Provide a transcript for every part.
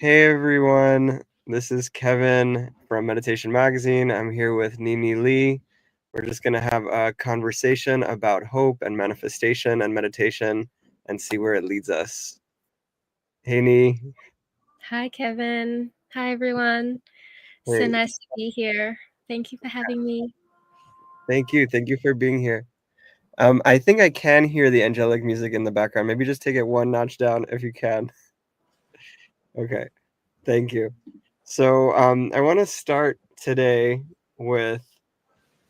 Hey everyone, this is Kevin from Meditation Magazine. I'm here with Nhi Nhi. We're just going to have a conversation about hope and manifestation and meditation and see where it leads us. Hey Nhi. Hi, Kevin. Hi, everyone. So Hey, nice to be here. Thank you for having me. thank you. Thank you for being here. I think I can hear the angelic music in the background. Maybe just take it one notch down if you can. Okay, thank you. So I want to start today with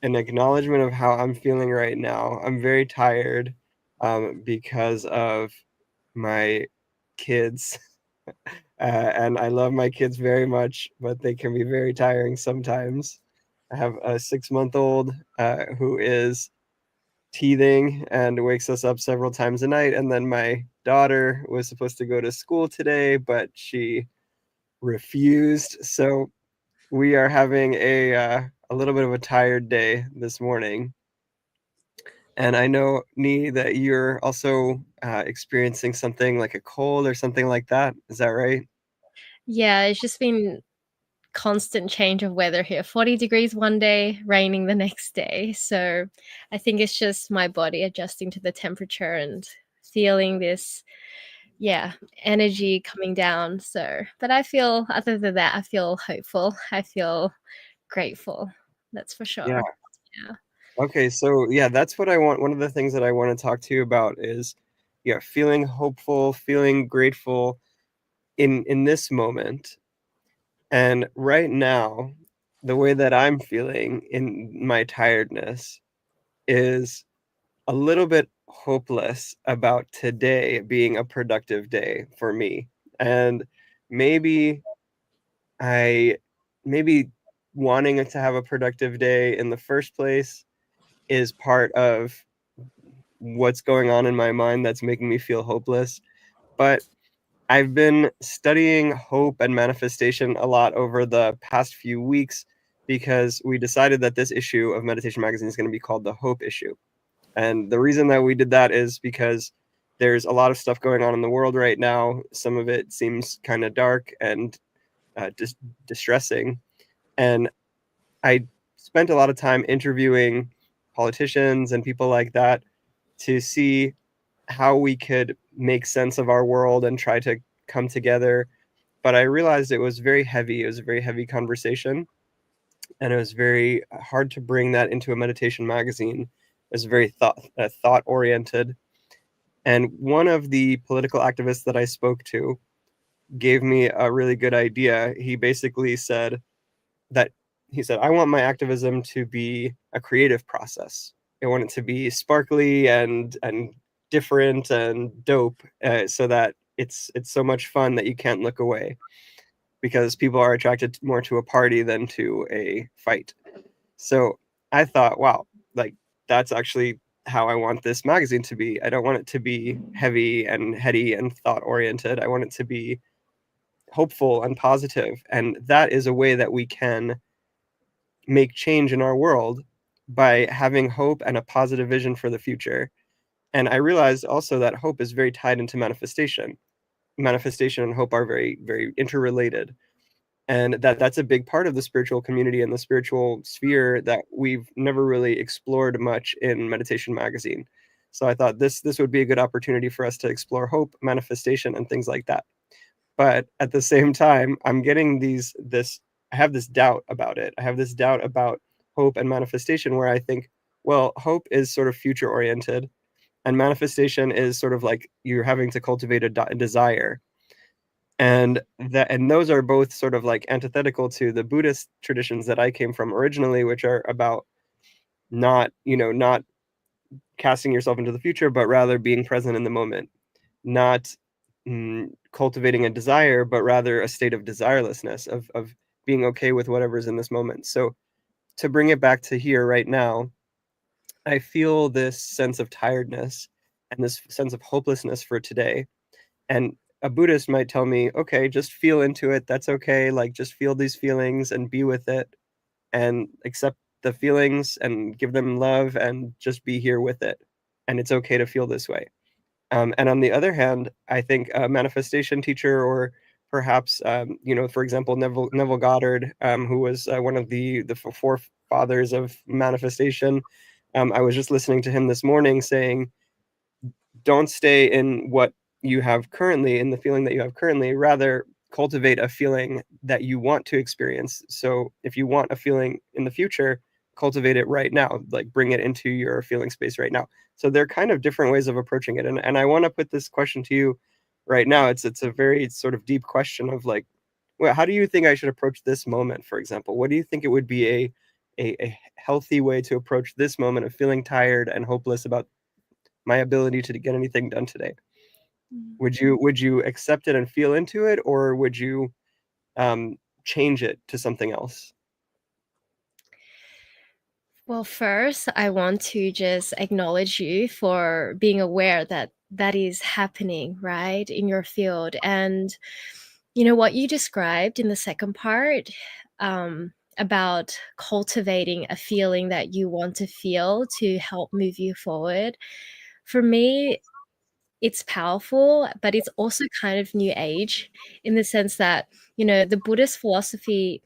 an acknowledgement of how I'm feeling right now. I'm very tired because of my kids. And I love my kids very much, but they can be very tiring sometimes. I have a 6 month old who is teething and wakes us up several times a night. And then my daughter was supposed to go to school today, but she refused. So we are having a little bit of a tired day this morning. And I know, Nee, that you're also experiencing something like a cold or something like that. Is that right? Yeah, it's just been constant change of weather here. 40 degrees one day, raining the next day. So I think it's just my body adjusting to the temperature and feeling this, yeah, energy coming down. So, but I feel, other than that, I feel hopeful. I feel grateful. That's for Yeah. sure. Yeah. Okay. So yeah, that's what I want. One of the things that I want to talk to you about is, yeah, feeling hopeful, feeling grateful in this moment. And right now, the way that I'm feeling in my tiredness is a little bit hopeless about today being a productive day for me. And maybe I maybe wanting to have a productive day in the first place is part of what's going on in my mind that's making me feel hopeless. But I've been studying hope and manifestation a lot over the past few weeks because we decided that this issue of Meditation Magazine is going to be called the Hope Issue. And the reason that we did that is because there's a lot of stuff going on in the world right now. Some of it seems kind of dark and distressing. And I spent a lot of time interviewing politicians and people like that to see how we could make sense of our world and try to come together. But I realized it was very heavy. It was a very heavy conversation. And it was very hard to bring that into a meditation magazine. It was very thought oriented. And one of the political activists that I spoke to gave me a really good idea. He basically said, that he said, I want my activism to be a creative process. I want it to be sparkly and different and dope, so that it's so much fun that you can't look away because people are attracted more to a party than to a fight. So I thought, wow, like that's actually how I want this magazine to be. I don't want it to be heavy and heady and thought oriented. I want it to be hopeful and positive, and that is a way that we can make change in our world by having hope and a positive vision for the future. And I realized also that hope is very tied into manifestation. Manifestation and hope are very, very interrelated. And that's a big part of the spiritual community and the spiritual sphere that we've never really explored much in Meditation Magazine. So I thought this would be a good opportunity for us to explore hope, manifestation, and things like that. But at the same time, I'm getting this I have this doubt about it. I have this doubt about hope and manifestation where I think, well, hope is sort of future oriented and manifestation is sort of like you're having to cultivate a desire. And those are both sort of like antithetical to the Buddhist traditions that I came from originally, which are about not casting yourself into the future, but rather being present in the moment, not cultivating a desire, but rather a state of desirelessness, of being okay with whatever's in this moment. So to bring it back to here right now, I feel this sense of tiredness and this sense of hopelessness for today. And a Buddhist might tell me, okay, just feel into it. That's okay. Like, just feel these feelings and be with it and accept the feelings and give them love and just be here with it. And it's okay to feel this way. And on the other hand, I think a manifestation teacher or perhaps, for example, Neville Goddard, who was one of the forefathers of manifestation. I was just listening to him this morning saying, don't stay in what you have currently, in the feeling that you have currently, rather cultivate a feeling that you want to experience. So if you want a feeling in the future, cultivate it right now, like bring it into your feeling space right now. So they're kind of different ways of approaching it. And I want to put this question to you right now. It's a very sort of deep question of like, well, how do you think I should approach this moment, for example? What do you think it would be a healthy way to approach this moment of feeling tired and hopeless about my ability to get anything done today? Mm. Would you accept it and feel into it, or would you um, change it to something else? Well, first, I want to just acknowledge you for being aware that that is happening, right, in your field. And what you described in the second part, about cultivating a feeling that you want to feel to help move you forward. For me, it's powerful, but it's also kind of new age in the sense that, the Buddhist philosophy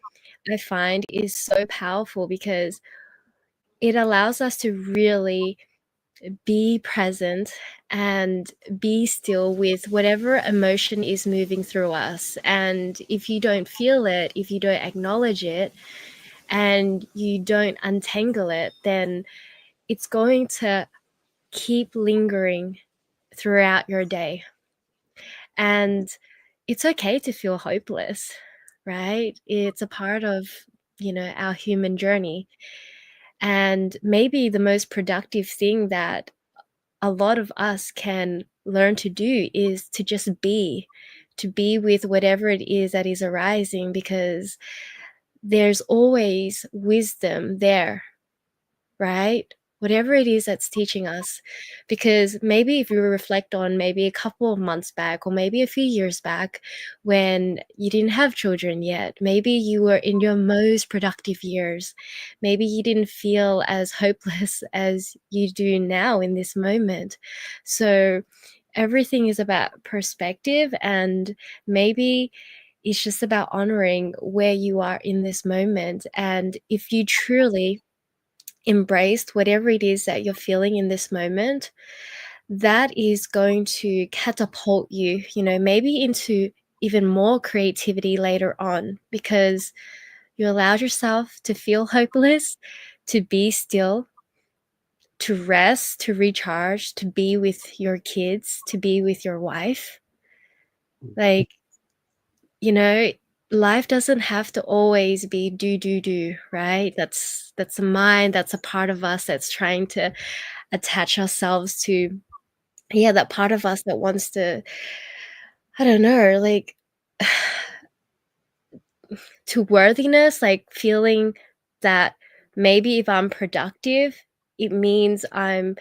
I find is so powerful because it allows us to really be present and be still with whatever emotion is moving through us. And if you don't feel it, if you don't acknowledge it, and you don't untangle it, then it's going to keep lingering throughout your day. And it's okay to feel hopeless, right? It's a part of, our human journey. And maybe the most productive thing that a lot of us can learn to do is to just to be with whatever it is that is arising, because there's always wisdom there, right? Whatever it is that's teaching us. Because maybe if you reflect on maybe a couple of months back or maybe a few years back when you didn't have children yet, maybe you were in your most productive years. Maybe you didn't feel as hopeless as you do now in this moment. So everything is about perspective, and maybe it's just about honoring where you are in this moment. And if you truly embraced whatever it is that you're feeling in this moment, that is going to catapult you, maybe into even more creativity later on, because you allowed yourself to feel hopeless, to be still, to rest, to recharge, to be with your kids, to be with your wife. Like, you know, life doesn't have to always be do, right? That's a mind, that's a part of us that's trying to attach ourselves to, yeah, that part of us that wants to, I don't know, like, to worthiness, like feeling that maybe if I'm productive, it means I'm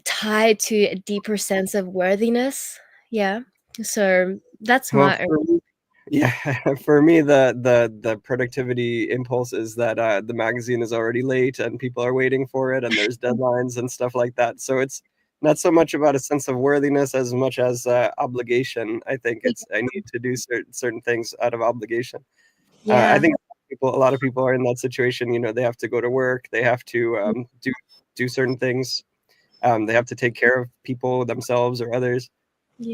tied to a deeper sense of worthiness. Yeah. So that's Well, my for me, yeah, for me, the productivity impulse is that the magazine is already late and people are waiting for it, and there's deadlines and stuff like that. So it's not so much about a sense of worthiness as much as obligation. I think it's I need to do certain things out of obligation. I yeah, think a lot of people are in that situation. They have to go to work, they have to do certain things, they have to take care of people themselves or others,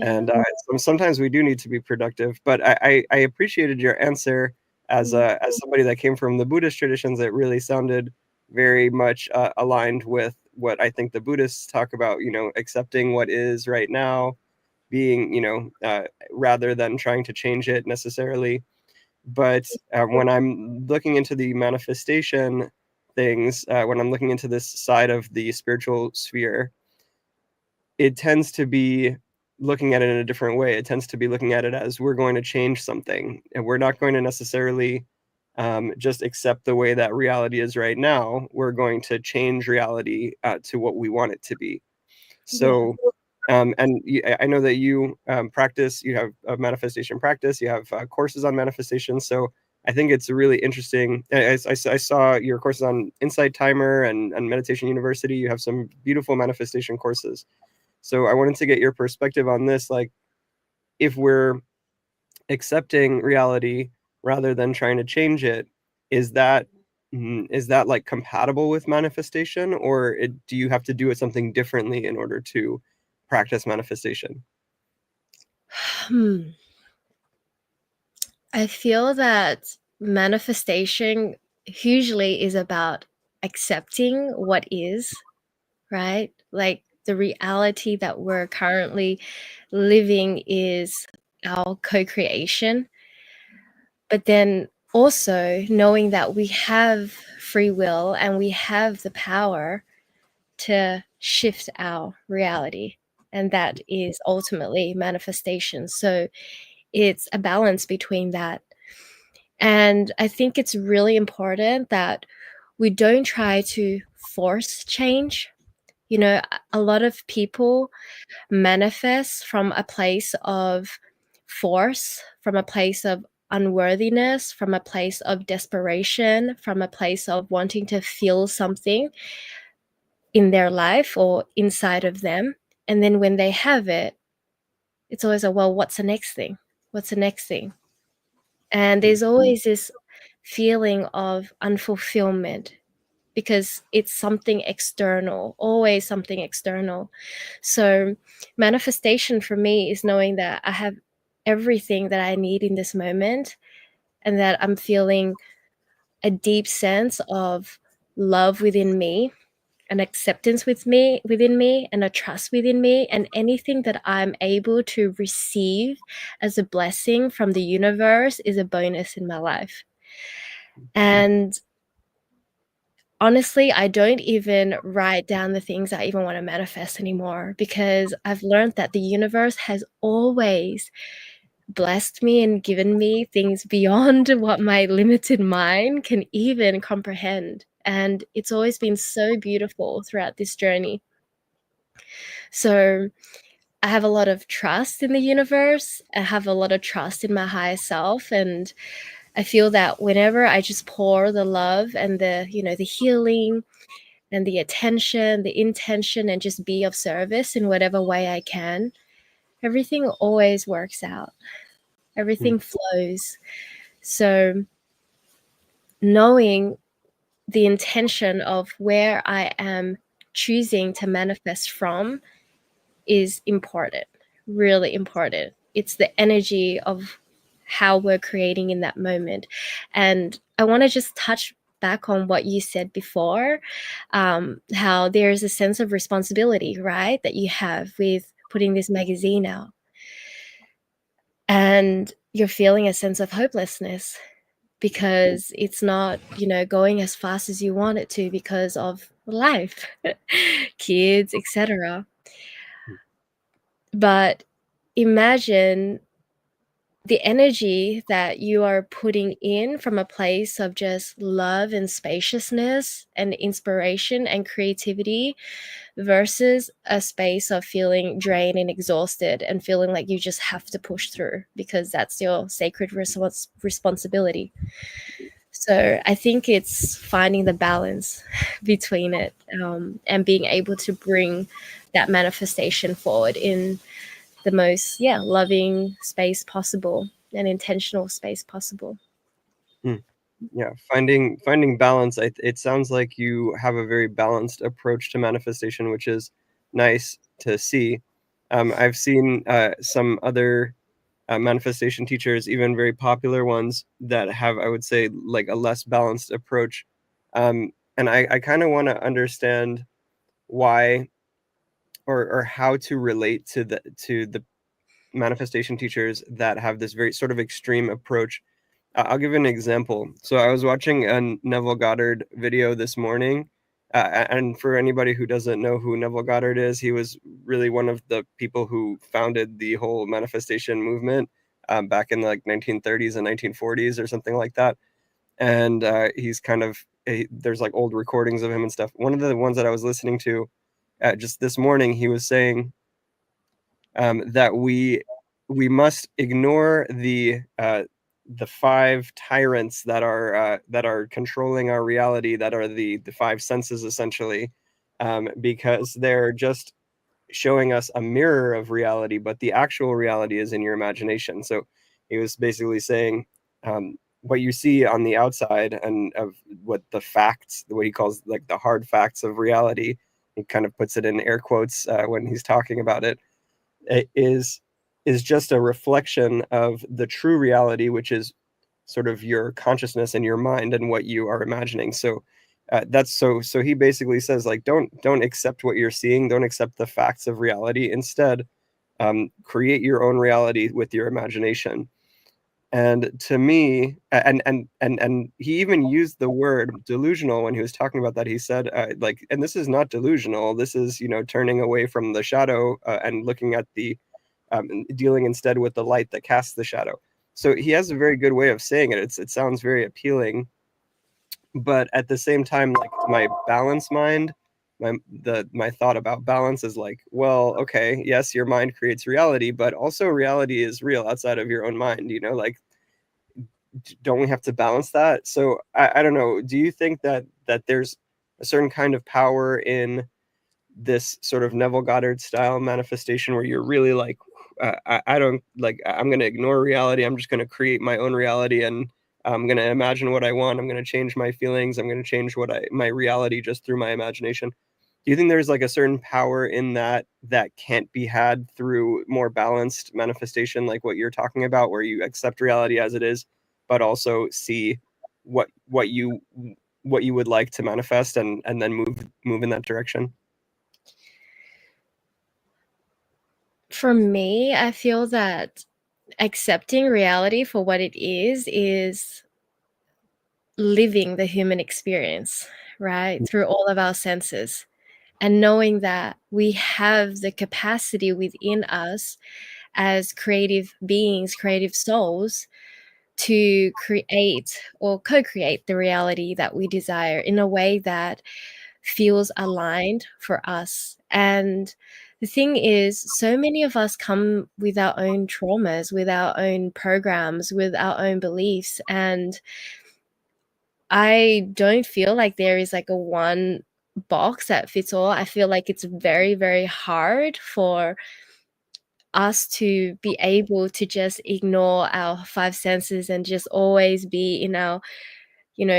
and yeah. sometimes we do need to be productive. But I appreciated your answer Mm. as somebody that came from the Buddhist traditions. It really sounded very much aligned with what I think the Buddhists talk about. Accepting what is right now, being rather than trying to change it necessarily. But when I'm looking into the manifestation things, when I'm looking into this side of the spiritual sphere, it tends to be looking at it in a different way. It tends to be looking at it as we're going to change something, and we're not going to necessarily just accept the way that reality is right now. We're going to change reality to what we want it to be. Yeah. So, and I know that you practice, you have a manifestation practice, you have courses on manifestation. So I think it's really interesting. I saw your courses on Insight Timer and Meditation University. You have some beautiful manifestation courses. So I wanted to get your perspective on this. Like, if we're accepting reality rather than trying to change it, is that is that like compatible with manifestation, or do you have to do it something differently in order to practice manifestation? Hmm. I feel that manifestation hugely is about accepting what is, right? Like the reality that we're currently living is our co creation. But then also knowing that we have free will and we have the power to shift our reality. And that is ultimately manifestation. So it's a balance between that. And I think it's really important that we don't try to force change. You know, a lot of people manifest from a place of force, from a place of unworthiness, from a place of desperation, from a place of wanting to feel something in their life or inside of them. And then when they have it, it's always a, well, what's the next thing? What's the next thing? And Mm, there's always this feeling of unfulfillment because it's something external, always something external. So, manifestation for me is knowing that I have everything that I need in this moment and that I'm feeling a deep sense of love within me, an acceptance within me and a trust within me, and anything that I'm able to receive as a blessing from the universe is a bonus in my life. And honestly, I don't even write down the things I even want to manifest anymore because I've learned that the universe has always blessed me and given me things beyond what my limited mind can even comprehend. And it's always been so beautiful throughout this journey. So I have a lot of trust in the universe. I have a lot of trust in my higher self. And I feel that whenever I just pour the love and the healing and the attention, the intention, and just be of service in whatever way I can, everything always works out. mm, Everything flows. So, knowing the intention of where I am choosing to manifest from is important, really important. It's the energy of how we're creating in that moment. And I want to just touch back on what you said before, how there's a sense of responsibility, right, that you have with putting this magazine out. And you're feeling a sense of hopelessness because it's not, going as fast as you want it to because of life, kids, etc. mm, But imagine the energy that you are putting in from a place of just love and spaciousness and inspiration and creativity versus a space of feeling drained and exhausted and feeling like you just have to push through because that's your sacred responsibility. So I think it's finding the balance between it, and being able to bring that manifestation forward in the most, yeah, loving space possible and intentional space possible. mm. Yeah, finding balance. It sounds like you have a very balanced approach to manifestation, which is nice to see. I've seen some other manifestation teachers, even very popular ones, that have, I would say, like a less balanced approach. And I kind of want to understand why, or how to relate to the manifestation teachers that have this very sort of extreme approach. I'll give an example. So I was watching a Neville Goddard video this morning. And for anybody who doesn't know who Neville Goddard is, he was really one of the people who founded the whole manifestation movement back in like 1930s and 1940s or something like that. And he's kind of, there's like old recordings of him and stuff. One of the ones that I was listening to just this morning, he was saying that we must ignore the five tyrants that are controlling our reality, that are the five senses essentially, because they're just showing us a mirror of reality, but the actual reality is in your imagination. So He was basically saying, what you see on the outside and of what the facts, what he calls like the hard facts of reality, he kind of puts it in air quotes when he's talking about it, is just a reflection of the true reality, which is sort of your consciousness and your mind and what you are imagining. So that's so he basically says like don't accept what you're seeing, don't accept the facts of reality. Instead, create your own reality with your imagination. And to me, and he even used the word delusional when he was talking about that. He said, like, and this is not delusional. This is, turning away from the shadow and looking at the, dealing instead with the light that casts the shadow. So he has a very good way of saying it. It sounds very appealing, but at the same time, like my balance mind, my thought about balance is like, well, okay, yes, your mind creates reality, but also reality is real outside of your own mind. Like, don't we have to balance that? So I don't know. Do you think that there's a certain kind of power in this sort of Neville Goddard style manifestation where you're really like, I don't like, I'm going to ignore reality. I'm just going to create my own reality, and I'm going to imagine what I want. I'm going to change my feelings. I'm going to change my reality just through my imagination. Do you think there's like a certain power in that can't be had through more balanced manifestation, like what you're talking about, where you accept reality as it is, but also see what what you what you would like to manifest, and then move in that direction? For me, I feel that accepting reality for what it is living the human experience, right? Through all of our senses, and knowing that we have the capacity within us as creative beings, creative souls, to create or co-create the reality that we desire in a way that feels aligned for us. And the thing is, so many of us come with our own traumas, with our own programs, with our own beliefs. And I don't feel like there is like a one box that fits all. I feel like it's very, very hard for us to be able to just ignore our five senses and just always be in our,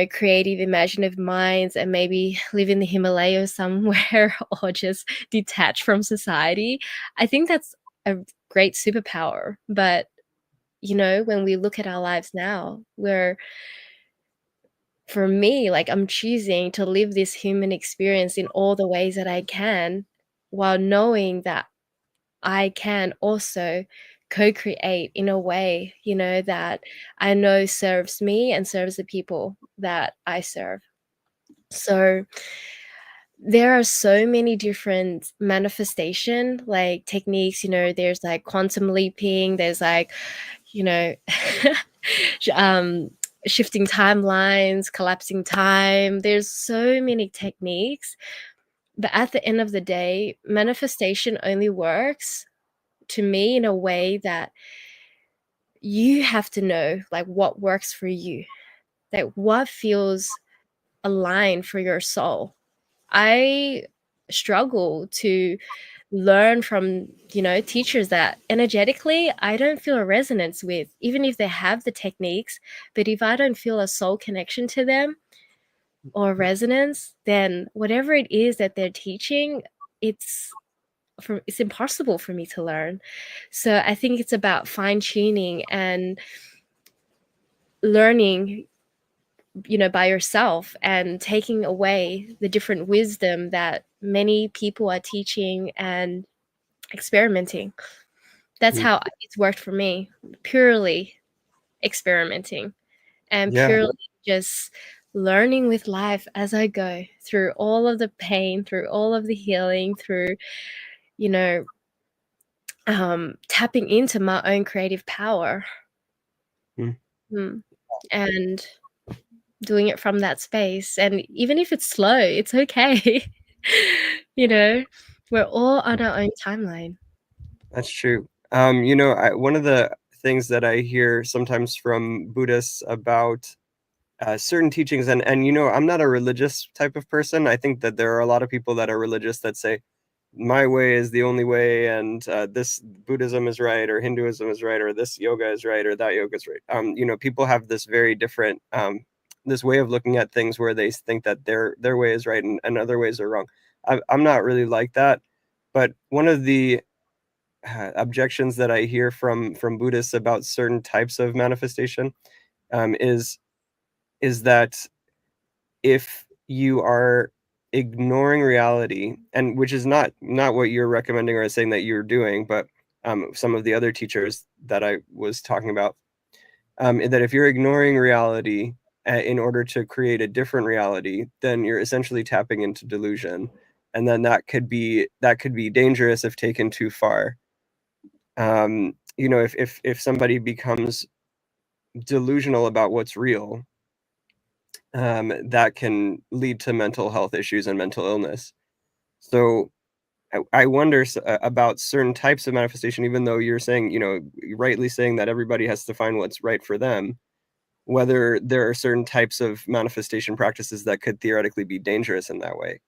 creative, imaginative minds, and maybe live in the Himalayas somewhere or just detach from society. I think that's a great superpower. But, when we look at our lives now, for me, like I'm choosing to live this human experience in all the ways that I can, while knowing that I can also co-create in a way, that I know serves me and serves the people that I serve. So there are so many different manifestation like techniques, there's like quantum leaping, there's like, you know, um shifting timelines, collapsing time. There's so many techniques, but at the end of the day, manifestation only works to me in a way that you have to know like what works for you, like what feels aligned for your soul. I struggle to learn from, teachers that energetically I don't feel a resonance with, even if they have the techniques. But if I don't feel a soul connection to them or resonance, then whatever it is that they're teaching, it's it's impossible for me to learn. So I think it's about fine tuning and learning, by yourself, and taking away the different wisdom that many people are teaching and experimenting. That's Mm. how it's worked for me. Purely experimenting and Yeah. purely just learning with life as I go through all of the pain, through all of the healing, through, you know, tapping into my own creative power. Mm. Mm. And doing it from that space. And even if it's slow, it's okay. you know, we're all on our own timeline. That's true. One of the things that I hear sometimes from Buddhists about certain teachings, and I'm not a religious type of person. I think that there are a lot of people that are religious that say my way is the only way, and this Buddhism is right, or Hinduism is right, or this yoga is right, or that yoga is right. People have this very different this way of looking at things where they think that their way is right and other ways are wrong. I'm not really like that, but one of the objections that I hear from Buddhists about certain types of manifestation um, is is that if you are ignoring reality, and which is not what you're recommending or saying that you're doing, but some of the other teachers that I was talking about, that if you're ignoring reality in order to create a different reality, then you're essentially tapping into delusion, and then that could be dangerous if taken too far. If somebody becomes delusional about what's real, that can lead to mental health issues and mental illness. So I wonder about certain types of manifestation, even though you're saying, rightly saying that everybody has to find what's right for them, whether there are certain types of manifestation practices that could theoretically be dangerous in that way.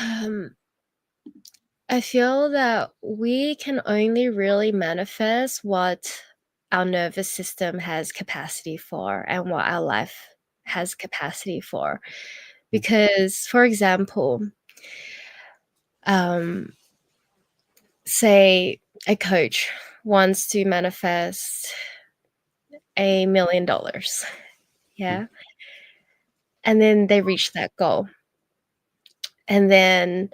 Um, I feel that we can only really manifest what our nervous system has capacity for and what our life has capacity for. Because, for example, um, say a coach wants to manifest $1 million, yeah, and then they reach that goal, and then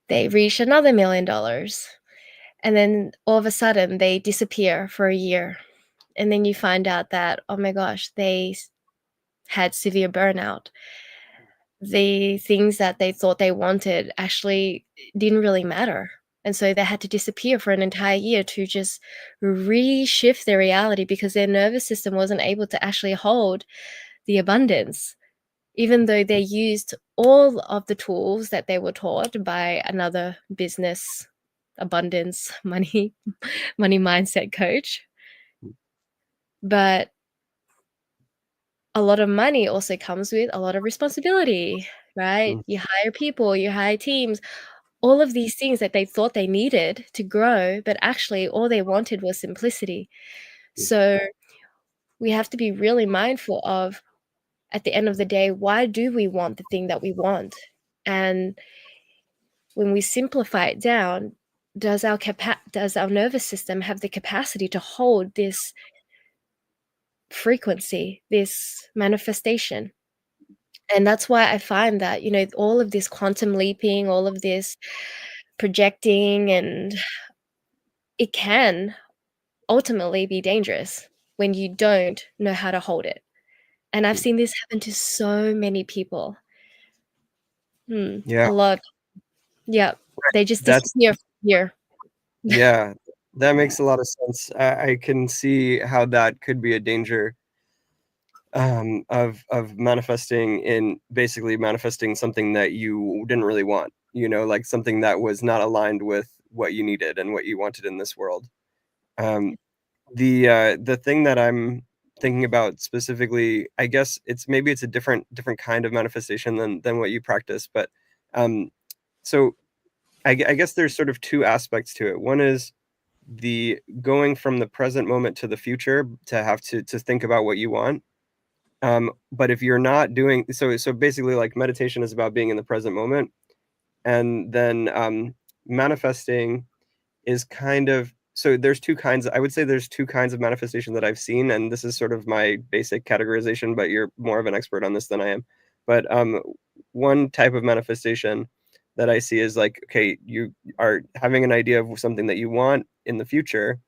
they reach another $1 million, and then all of a sudden they disappear for a year, and then you find out that, oh my gosh, they had severe burnout. The things that they thought they wanted actually didn't really matter. And so they had to disappear for an entire year to just reshift their reality because their nervous system wasn't able to actually hold the abundance, even though they used all of the tools that they were taught by another business abundance money mindset coach. But a lot of money also comes with a lot of responsibility, right? Mm, You hire people, you hire teams, all of these things that they thought they needed to grow, but actually all they wanted was simplicity. mm, So we have to be really mindful of, at the end of the day, why do we want the thing that we want? And when we simplify it down, does our nervous system have the capacity to hold this frequency, this manifestation? And that's why I find that, all of this quantum leaping, all of this projecting, and it can ultimately be dangerous when you don't know how to hold it. And I've mm. seen this happen to so many people. Yeah, A lot. Yeah. They just that's disappear from here. yeah, that makes a lot of sense. I can see how that could be a danger, of manifesting something that you didn't really want, like something that was not aligned with what you needed and what you wanted in this world. Um, the thing that I'm thinking about specifically, I guess it's a different kind of manifestation than what you practice, but um, so I guess there's sort of two aspects to it. One is the going from the present moment to the future to have to think about what you want. But if you're not doing so basically, like, meditation is about being in the present moment, and then manifesting is kind of, so there's two kinds. I would say there's two kinds of manifestation that I've seen, and this is sort of my basic categorization, but you're more of an expert on this than I am. But one type of manifestation that I see is like, okay, you are having an idea of something that you want in the future,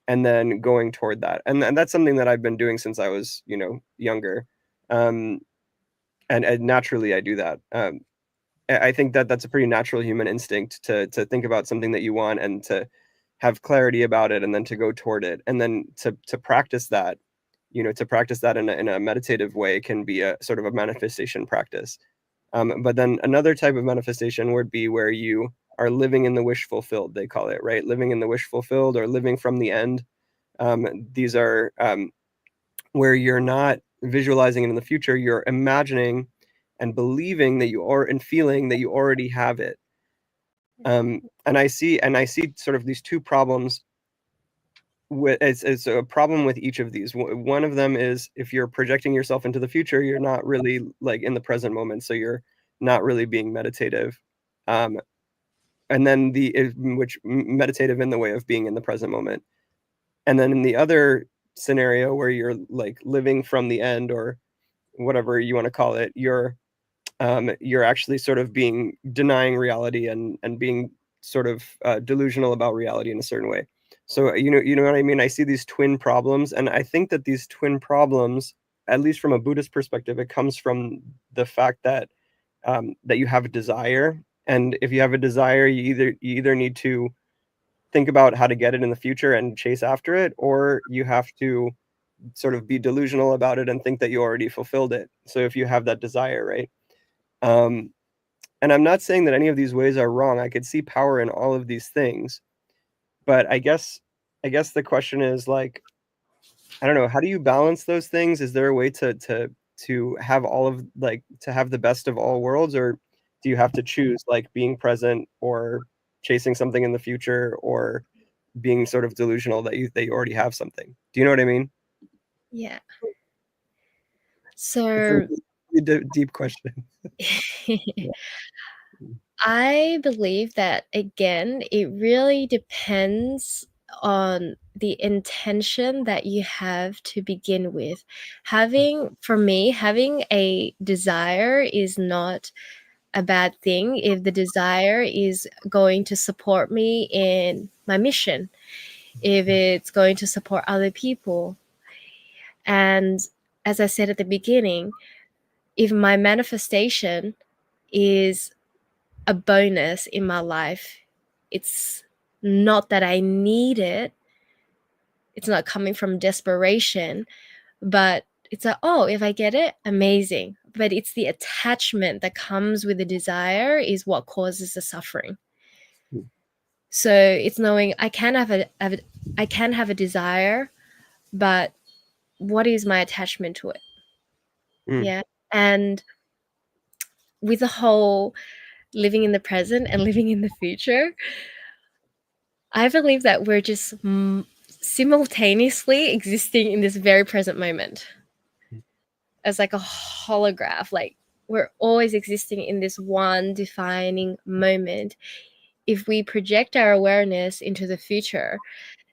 and then going toward that, and that's something that I've been doing since I was, younger, um, and naturally I do that. I think that that's a pretty natural human instinct to think about something that you want and to have clarity about it, and then to go toward it, and then to practice that, to practice that in a meditative way can be a sort of a manifestation practice. But then another type of manifestation would be where you are living in the wish fulfilled, they call it, right? Living in the wish fulfilled, or living from the end. These are where you're not visualizing it in the future, you're imagining and believing that you are, and feeling that you already have it. And I see sort of these two problems with, it's a problem with each of these. One of them is if you're projecting yourself into the future, you're not really like in the present moment, so you're not really being meditative. Um, and then which meditative in the way of being in the present moment. And then in the other scenario where you're like living from the end, or whatever you want to call it, you're actually sort of being denying reality, and being sort of delusional about reality in a certain way. So you know what I mean. I see these twin problems, and I think that these twin problems, at least from a Buddhist perspective, it comes from the fact that that you have a desire, and if you have a desire, you either need to think about how to get it in the future and chase after it, or you have to sort of be delusional about it and think that you already fulfilled it. So if you have that desire, right? Um, and I'm not saying that any of these ways are wrong. I could see power in all of these things, but I guess the question is like, I don't know, how do you balance those things? Is there a way to have all of, like, to have the best of all worlds, or do you have to choose like being present, or chasing something in the future, or being sort of delusional that you already have something? Do you know what I mean? Yeah. It's a So really deep question. Yeah. I believe that again, it really depends on the intention that you have to begin with. For me, having a desire is not a bad thing if the desire is going to support me in my mission, if it's going to support other people. And as I said at the beginning, if my manifestation is a bonus in my life, it's not that I need it, it's not coming from desperation, but it's like, oh, if I get it, amazing. But it's the attachment that comes with the desire is what causes the suffering. So it's knowing I can have a desire, but what is my attachment to it? Mm, Yeah. And with the whole living in the present and living in the future, I believe that we're just simultaneously existing in this very present moment as like a holograph. Like we're always existing in this one defining moment. If we project our awareness into the future,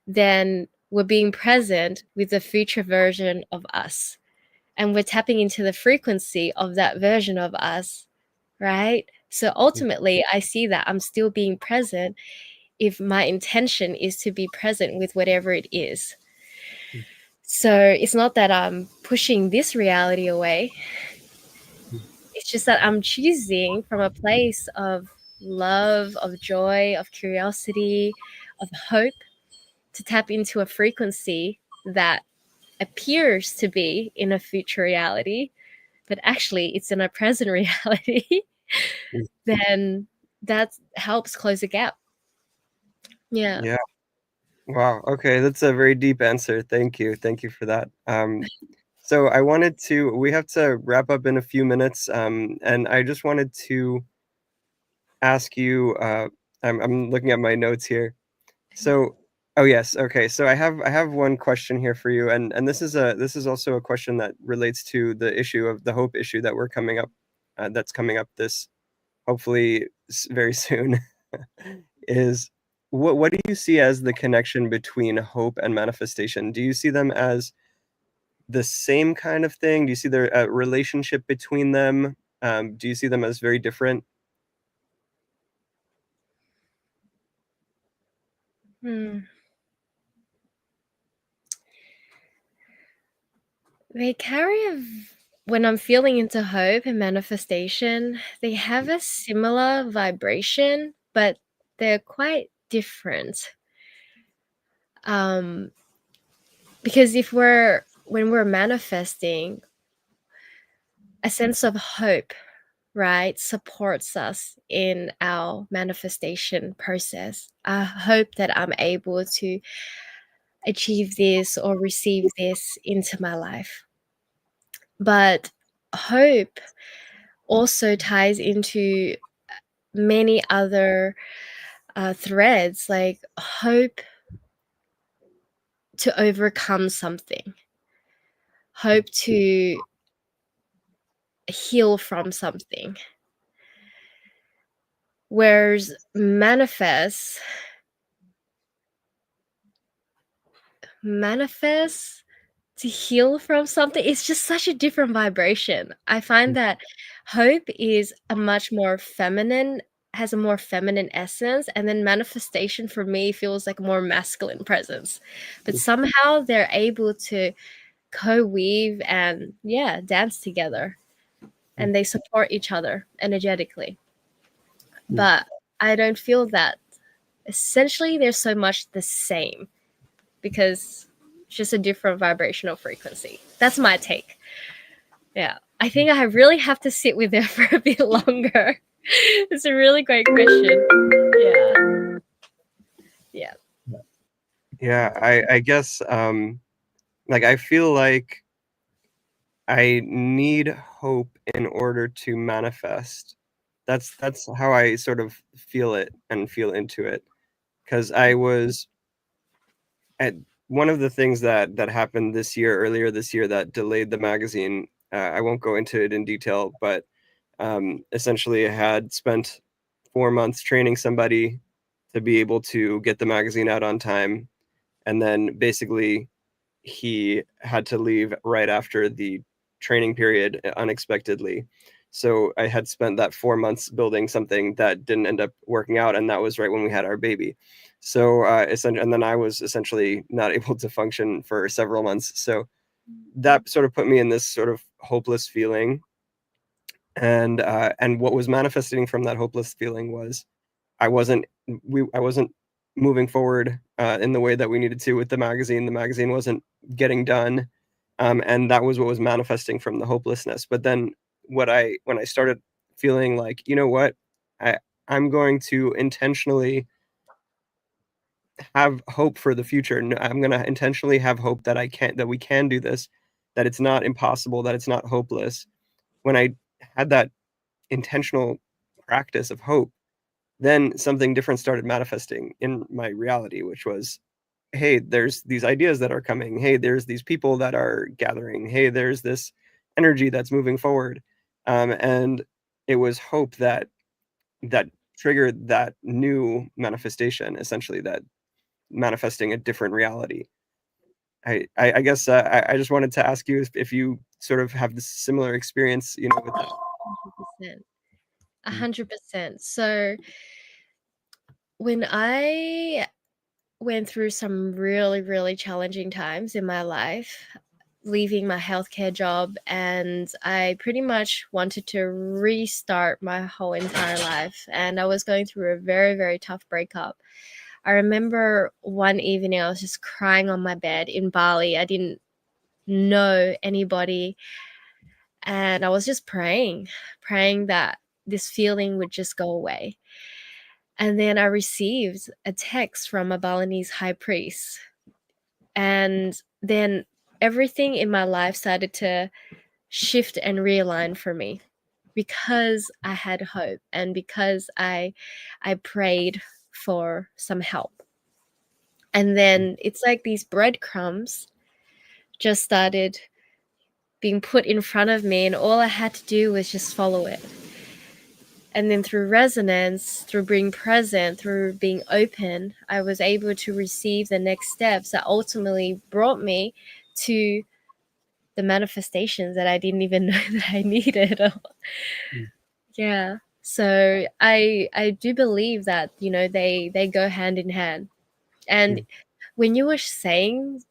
then we're being present with the future version of us. And we're tapping into the frequency of that version of us, right? So ultimately, I see that I'm still being present if my intention is to be present with whatever it is. So it's not that I'm pushing this reality away. It's just that I'm choosing from a place of love, of joy, of curiosity, of hope to tap into a frequency that appears to be in a future reality, but actually it's in a present reality. mm. Then that helps close the gap. Yeah. Yeah. Wow. Okay, that's a very deep answer. Thank you. Thank you for that. So I wanted to, we have to wrap up in a few minutes, and I just wanted to ask you, I'm looking at my notes here. So, oh yes, okay. So I have one question here for you, and this is also a question that relates to the issue of the hope issue that we're coming up, that's coming up this, hopefully very soon. Is, what do you see as the connection between hope and manifestation? Do you see them as the same kind of thing? Do you see their relationship between them? Do you see them as very different? Hmm. They carry when I'm feeling into hope and manifestation, they have a similar vibration, but they're quite different. Um, because when we're manifesting, a sense of hope, right, supports us in our manifestation process. I hope that I'm able to achieve this or receive this into my life. But hope also ties into many other threads, like hope to overcome something, hope to heal from something. Whereas manifest to heal from something, it's just such a different vibration. I find that hope is a much more feminine, has a more feminine essence, and then manifestation for me feels like a more masculine presence. But somehow they're able to co-weave and yeah, dance together, and they support each other energetically. But I don't feel that essentially they're so much the same because it's just a different vibrational frequency. That's my take. Yeah. I think I really have to sit with it for a bit longer. It's a really great question. Yeah. Yeah. Yeah, I guess like I feel like I need hope in order to manifest. That's how I sort of feel it and feel into it. Because I was at one of the things that happened this year, earlier this year, that delayed the magazine. I won't go into it in detail, but essentially, I had spent 4 months training somebody to be able to get the magazine out on time, and then basically he had to leave right after the training period unexpectedly. So I had spent that 4 months building something that didn't end up working out, and that was right when we had our baby. So and then I was essentially not able to function for several months. So that sort of put me in this sort of hopeless feeling, and what was manifesting from that hopeless feeling was I wasn't I wasn't moving forward in the way that we needed to with the magazine. The magazine wasn't getting done, and that was what was manifesting from the hopelessness. But then when I started feeling like, you know what, I I'm going to intentionally have hope for the future. I'm going to intentionally have hope that we can do this, that it's not impossible, that it's not hopeless. When I had that intentional practice of hope, then something different started manifesting in my reality, which was, hey, there's these ideas that are coming. Hey, there's these people that are gathering. Hey, there's this energy that's moving forward. And it was hope that triggered that new manifestation, essentially, that manifesting a different reality. I guess I just wanted to ask you if you sort of have this similar experience, with that. 100%. Mm. 100%. So when I went through some really, really challenging times in my life, leaving my healthcare job, and I pretty much wanted to restart my whole entire life. And I was going through a very, very tough breakup. I remember one evening I was just crying on my bed in Bali. I didn't know anybody, and I was just praying that this feeling would just go away. And then I received a text from a Balinese high priest. And then everything in my life started to shift and realign for me because I had hope and because I prayed for some help. And then it's like these breadcrumbs just started being put in front of me, and all I had to do was just follow it. And then through resonance, through being present, through being open, I was able to receive the next steps that ultimately brought me to the manifestations that I didn't even know that I needed. Mm. Yeah. So I do believe that, they go hand in hand. And Mm. when you were saying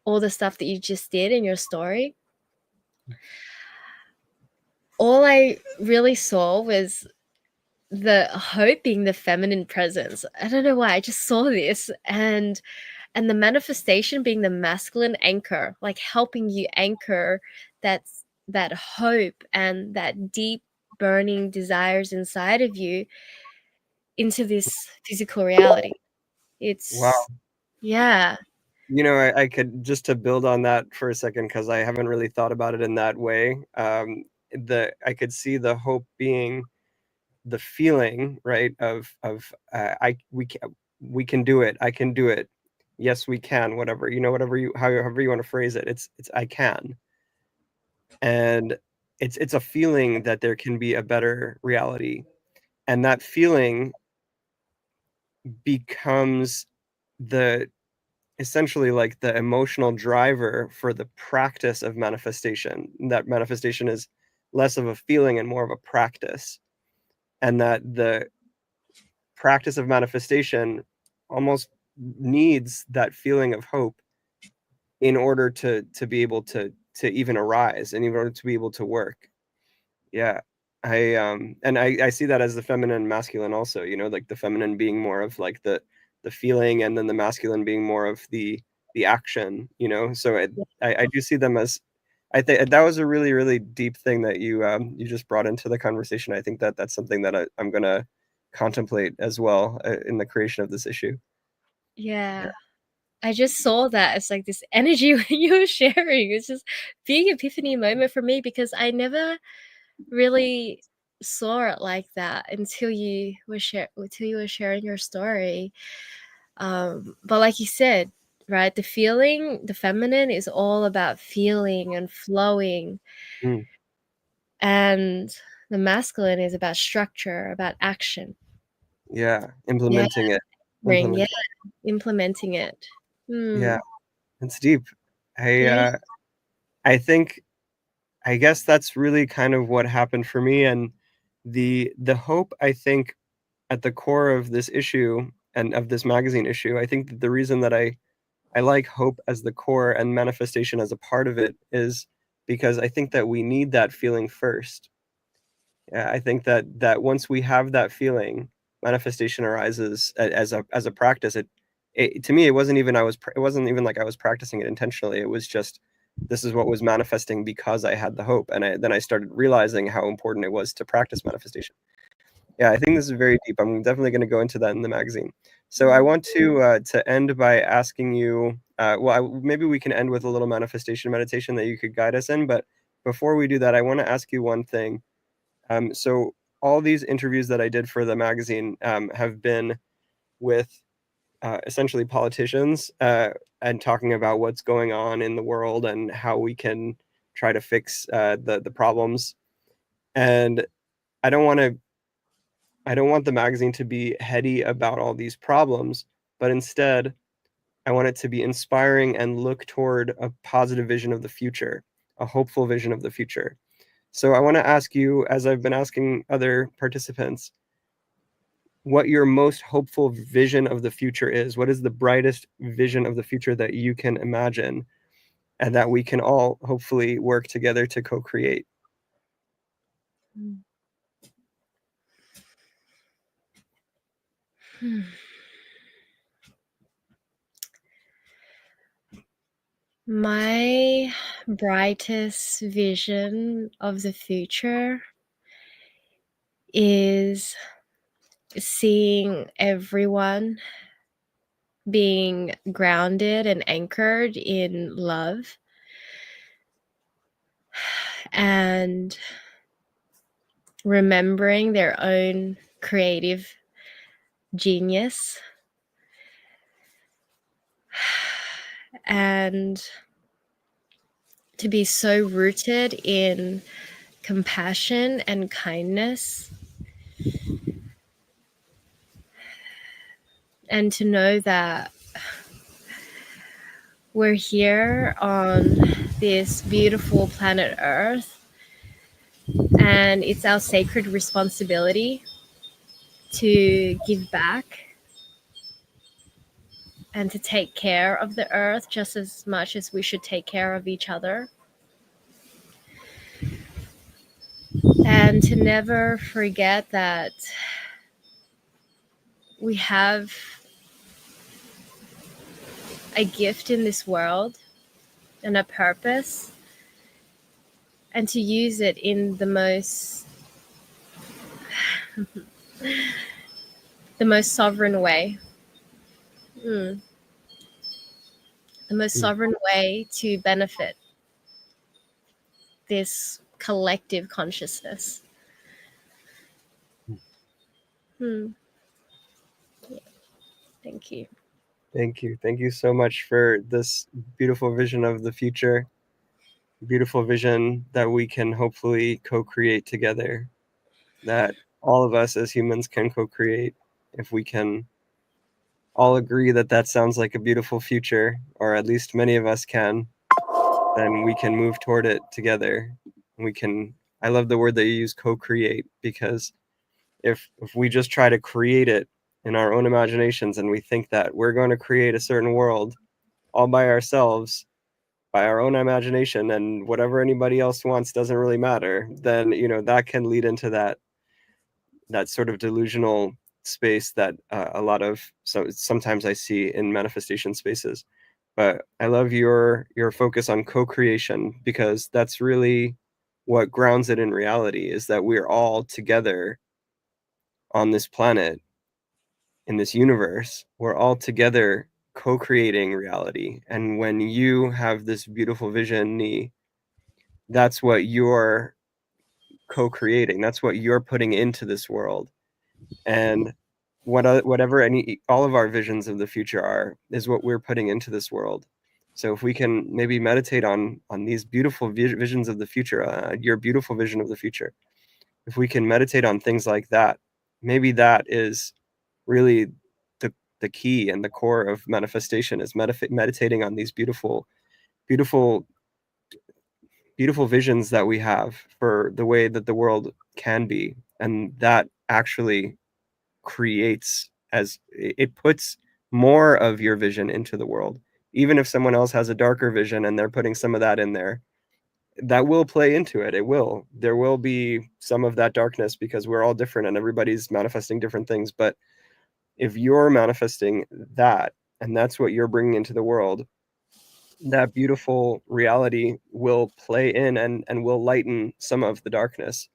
all the stuff that you just did in your story, all I really saw was the hope being the feminine presence. I don't know why. I just saw this, and the manifestation being the masculine anchor, like helping you anchor that that hope and that deep burning desires inside of you into this physical reality. Wow. It's yeah. I could, just to build on that for a second, because I haven't really thought about it in that way. I could see the hope being the feeling, right, of I we can do it. I can do it. Yes, we can. Whatever, whatever however you want to phrase it. It's I can, and it's a feeling that there can be a better reality, and that feeling becomes the essentially like the emotional driver for the practice of manifestation. That manifestation is less of a feeling and more of a practice, and that the practice of manifestation almost needs that feeling of hope in order to be able to even arise and in order to be able to work. Yeah. I see that as the feminine and masculine also, like the feminine being more of like the feeling, and then the masculine being more of the action, so I do see them as, I think that was a really really deep thing that you just brought into the conversation. I think that that's something that I'm gonna contemplate as well, in the creation of this issue. Yeah. Yeah. I just saw that as like this energy when you were sharing. It's just big epiphany moment for me because I never really saw it like that until you were sharing your story. But like you said, right, the feeling, the feminine is all about feeling and flowing, Mm, and the masculine is about structure, about action. yeah, Yeah, implementing it. yeah, Implement. implementing it. Yeah, Hmm. it's deep. I Yeah. uh I think, I guess that's really kind of what happened for me, and the hope, I think, at the core of this issue and of this magazine issue, I think that the reason that I like hope as the core and manifestation as a part of it is because I think that we need that feeling first. Yeah, I think that once we have that feeling, manifestation arises as a practice. It to me, it wasn't even like I was practicing it intentionally. It was just, this is what was manifesting because I had the hope, and then I started realizing how important it was to practice manifestation. Yeah, I think this is very deep. I'm definitely going to go into that in the magazine. So I want to end by asking you. Maybe we can end with a little manifestation meditation that you could guide us in. But before we do that, I want to ask you one thing. So all these interviews that I did for the magazine have been with essentially politicians, and talking about what's going on in the world and how we can try to fix the problems. And I don't want to I don't want the magazine to be heady about all these problems, but instead I want it to be inspiring and look toward a positive vision of the future, a hopeful vision of the future. So I want to ask you, as I've been asking other participants, what your most hopeful vision of the future is. What is the brightest vision of the future that you can imagine and that we can all hopefully work together to co-create? Hmm. My brightest vision of the future is seeing everyone being grounded and anchored in love and remembering their own creative genius and to be so rooted in compassion and kindness, and to know that we're here on this beautiful planet Earth and it's our sacred responsibility to give back and to take care of the earth just as much as we should take care of each other, and to never forget that we have a gift in this world and a purpose, and to use it in the most sovereign way. Mm. The most Mm, sovereign way to benefit this collective consciousness. Hmm. Yeah, thank you. Thank you. Thank you so much for this beautiful vision of the future, beautiful vision that we can hopefully co-create together, that all of us as humans can co-create if we can all agree that that sounds like a beautiful future, or at least many of us can, then we can move toward it together. We can, I love the word that you use, co-create, because if we just try to create it in our own imaginations and we think that we're going to create a certain world all by ourselves, by our own imagination, and whatever anybody else wants doesn't really matter, then that can lead into that sort of delusional space that a lot of, so sometimes I see in manifestation spaces. But I love your focus on co-creation, because that's really what grounds it in reality, is that we're all together on this planet, in this universe. We're all together co-creating reality. And when you have this beautiful vision, Nhi, that's what you're co-creating. That's what you're putting into this world. And whatever any all of our visions of the future are is what we're putting into this world. So if we can maybe meditate on these beautiful visions of the future, your beautiful vision of the future, if we can meditate on things like that, maybe that is really the key and the core of manifestation, is meditating on these beautiful beautiful visions that we have for the way that the world can be, and that actually creates, as it puts more of your vision into the world. Even if someone else has a darker vision and they're putting some of that in there, that will play into it. There will be some of that darkness, because we're all different and everybody's manifesting different things. But if you're manifesting that, and that's what you're bringing into the world, that beautiful reality will play in and will lighten some of the darkness.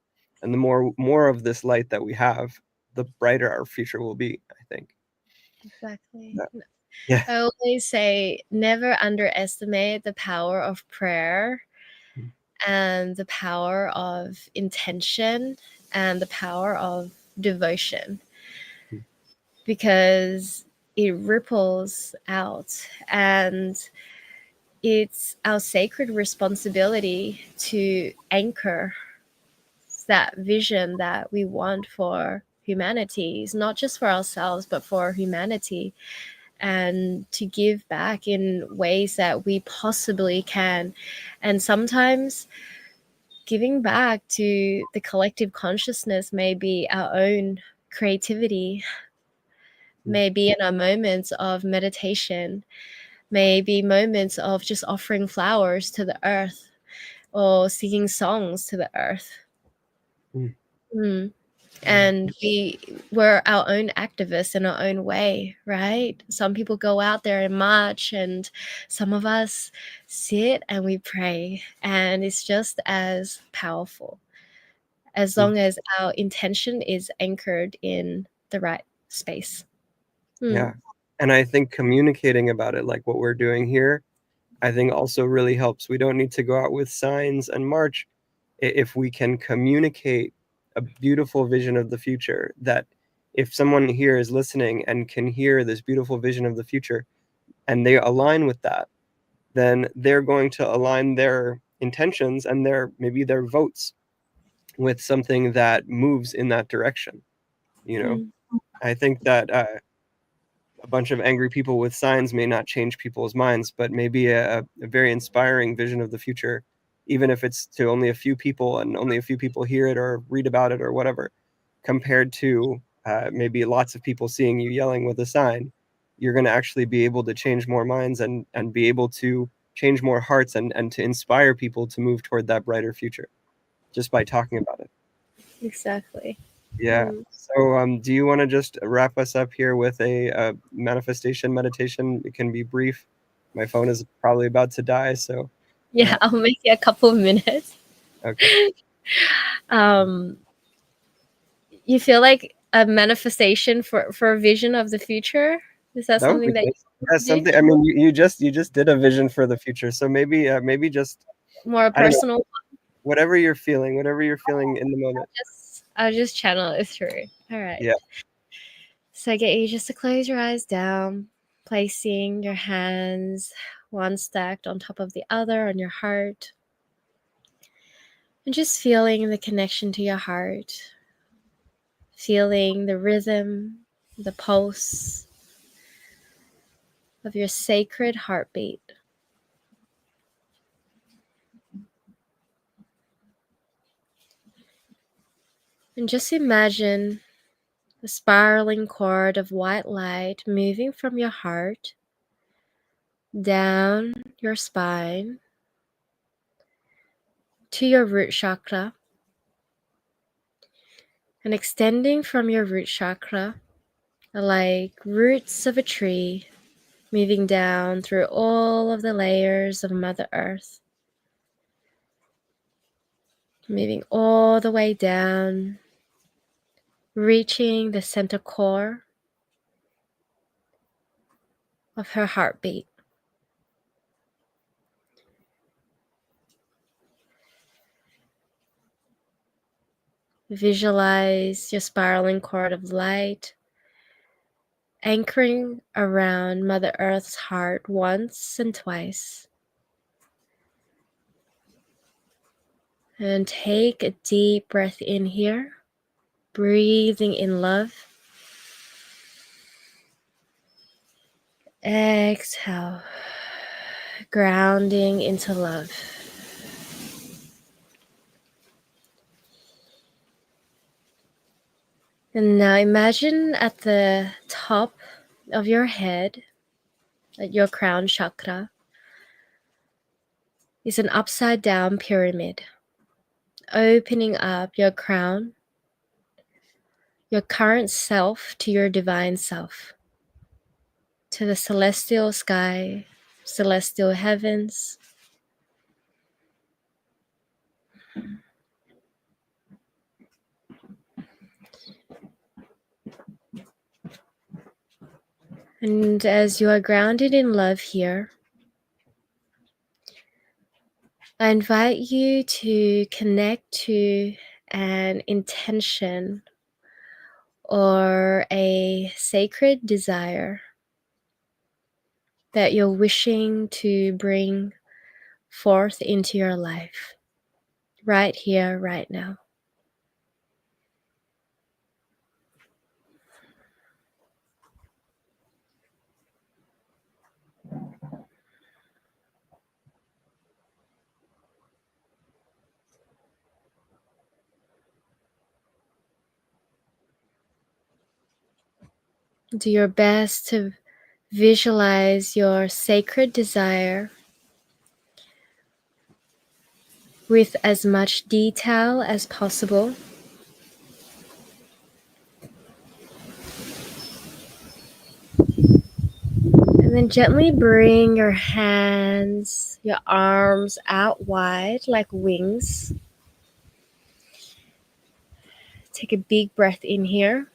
And the more of this light that we have, the brighter our future will be, I think. Exactly. Yeah. Yeah. I always say never underestimate the power of prayer and the power of intention and the power of devotion, because it ripples out, and it's our sacred responsibility to anchor that vision that we want for humanity, not just for ourselves but for humanity, and to give back in ways that we possibly can. And sometimes giving back to the collective consciousness may be our own creativity, may be in our moments of meditation, may be moments of just offering flowers to the earth or singing songs to the earth. Mm. Mm. Yeah. And we're our own activists in our own way, right? Some people go out there and march, and some of us sit and we pray, and it's just as powerful as Mm. long as our intention is anchored in the right space. Yeah. And I think communicating about it, like what we're doing here, I think also really helps. We don't need to go out with signs and march. If we can communicate a beautiful vision of the future, that if someone here is listening and can hear this beautiful vision of the future and they align with that, then they're going to align their intentions and maybe their votes with something that moves in that direction. You know, Mm. I think that a bunch of angry people with signs may not change people's minds, but maybe a very inspiring vision of the future, even if it's to only a few people and only a few people hear it or read about it or whatever, compared to maybe lots of people seeing you yelling with a sign, you're going to actually be able to change more minds and be able to change more hearts and to inspire people to move toward that brighter future just by talking about it. Exactly. Yeah. Mm. So, do you want to just wrap us up here with a manifestation meditation? It can be brief. My phone is probably about to die, so Yeah, I'll make it a couple of minutes. okay, Um, you feel like a manifestation for a vision of the future? Is that that would be something that good. you want Yeah, to do? something. I mean, you just did a vision for the future, so maybe just More I don't know. personal? whatever you're feeling in the moment. I'll just channel it through. All right. Yeah. So I get you just to close your eyes down, placing your hands one stacked on top of the other on your heart, and just feeling the connection to your heart, feeling the rhythm, the pulse of your sacred heartbeat. And just imagine a spiraling cord of white light moving from your heart down your spine to your root chakra, and extending from your root chakra like roots of a tree, moving down through all of the layers of Mother Earth, moving all the way down, reaching the center core of her heartbeat. Visualize your spiraling cord of light anchoring around Mother Earth's heart once and twice. And take a deep breath in here, breathing in love. Exhale, grounding into love. And now imagine at the top of your head, at your crown chakra, is an upside down pyramid, opening up your crown, your current self to your divine self, to the celestial sky, celestial heavens. And as you are grounded in love here, I invite you to connect to an intention or a sacred desire that you're wishing to bring forth into your life, right here, right now. Do your best to visualize your sacred desire with as much detail as possible. And then gently bring your hands, your arms out wide like wings. Take a big breath in here.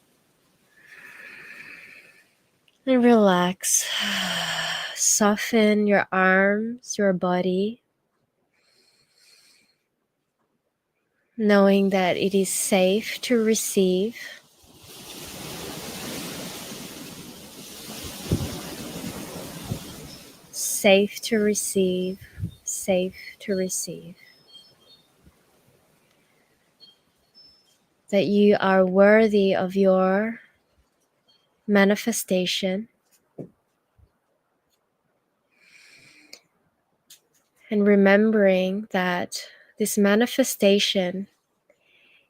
And relax. Soften your arms, your body, knowing that it is safe to receive. Safe to receive. Safe to receive. That you are worthy of your manifestation. And remembering that this manifestation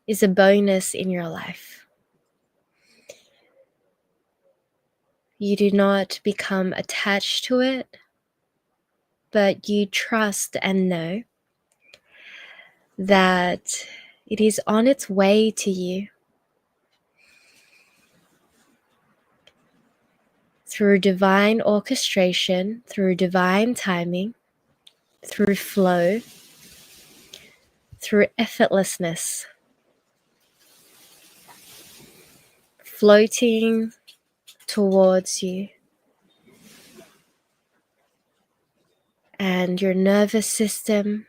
is a bonus in your life. You do not become attached to it, but you trust and know that it is on its way to you through divine orchestration, through divine timing, through flow, through effortlessness, floating towards you. And your nervous system,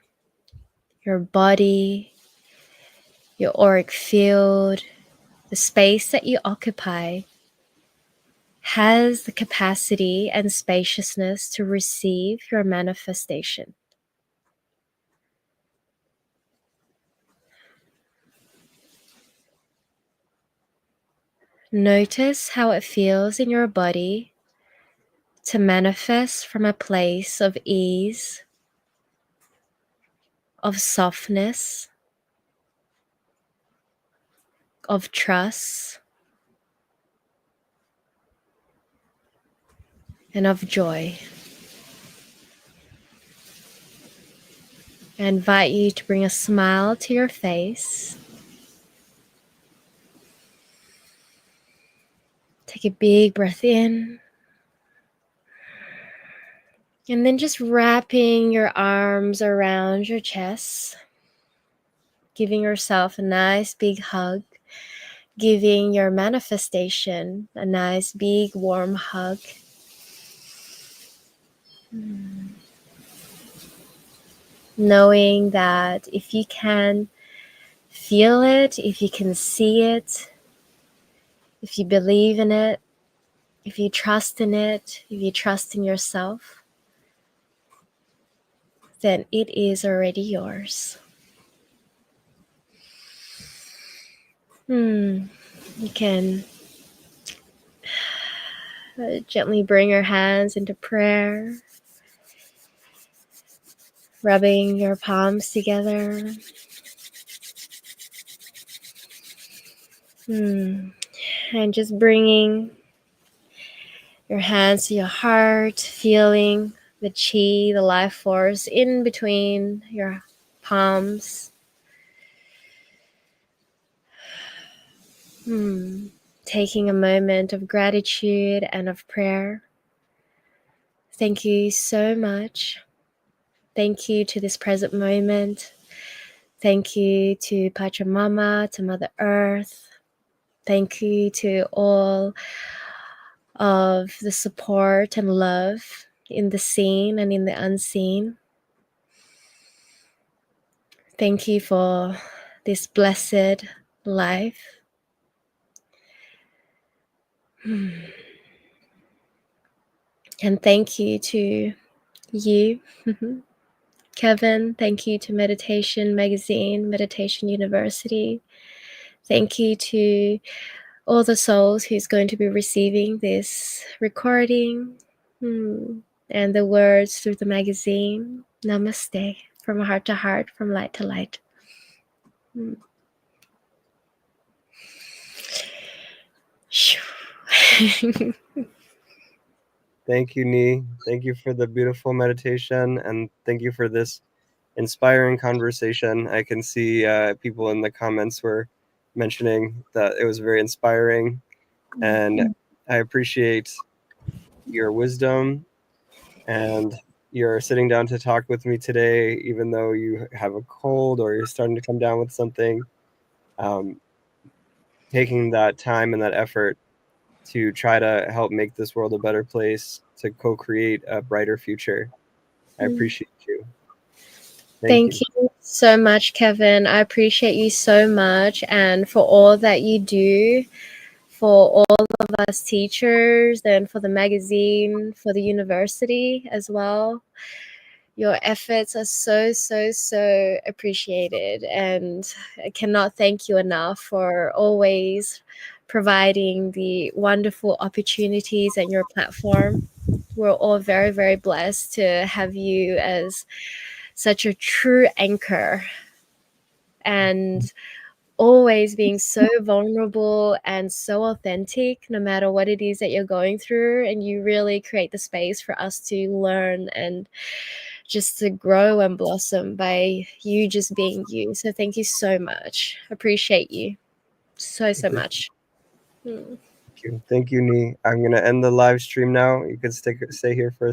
your body, your auric field, the space that you occupy has the capacity and spaciousness to receive your manifestation. Notice how it feels in your body to manifest from a place of ease, of softness, of trust, and of joy. I invite you to bring a smile to your face. Take a big breath in. And then just wrapping your arms around your chest, giving yourself a nice big hug, giving your manifestation a nice big warm hug. Knowing that if you can feel it, if you can see it, if you believe in it, if you trust in it, if you trust in yourself, then it is already yours. You can gently bring your hands into prayer, rubbing your palms together. And just bringing your hands to your heart, feeling the chi, the life force in between your palms. Taking a moment of gratitude and of prayer. Thank you so much. Thank you to this present moment. Thank you to Pachamama, to Mother Earth. Thank you to all of the support and love in the seen and in the unseen. Thank you for this blessed life. And thank you to you, Kevin. Thank you to Meditation Magazine, Meditation University. Thank you to all the souls who's going to be receiving this recording and the words through the magazine. Namaste, from heart to heart, from light to light. Thank you, Nhi. Thank you for the beautiful meditation, and thank you for this inspiring conversation. I can see people in the comments were mentioning that it was very inspiring, and I appreciate your wisdom and your sitting down to talk with me today, even though you have a cold or you're starting to come down with something. Taking that time and that effort to try to help make this world a better place, to co-create a brighter future. I appreciate you. Thank you so much, Kevin. I appreciate you so much, and for all that you do for all of us teachers and for the magazine, for the university as well. Your efforts are so, so, so appreciated, and I cannot thank you enough for always providing the wonderful opportunities and your platform. We're all very, very blessed to have you as such a true anchor and always being so vulnerable and so authentic no matter what it is that you're going through, and you really create the space for us to learn and just to grow and blossom by you just being you. So thank you so much. Appreciate you so much. Thank you, Nhi. I'm gonna end the live stream now. You can stay here for a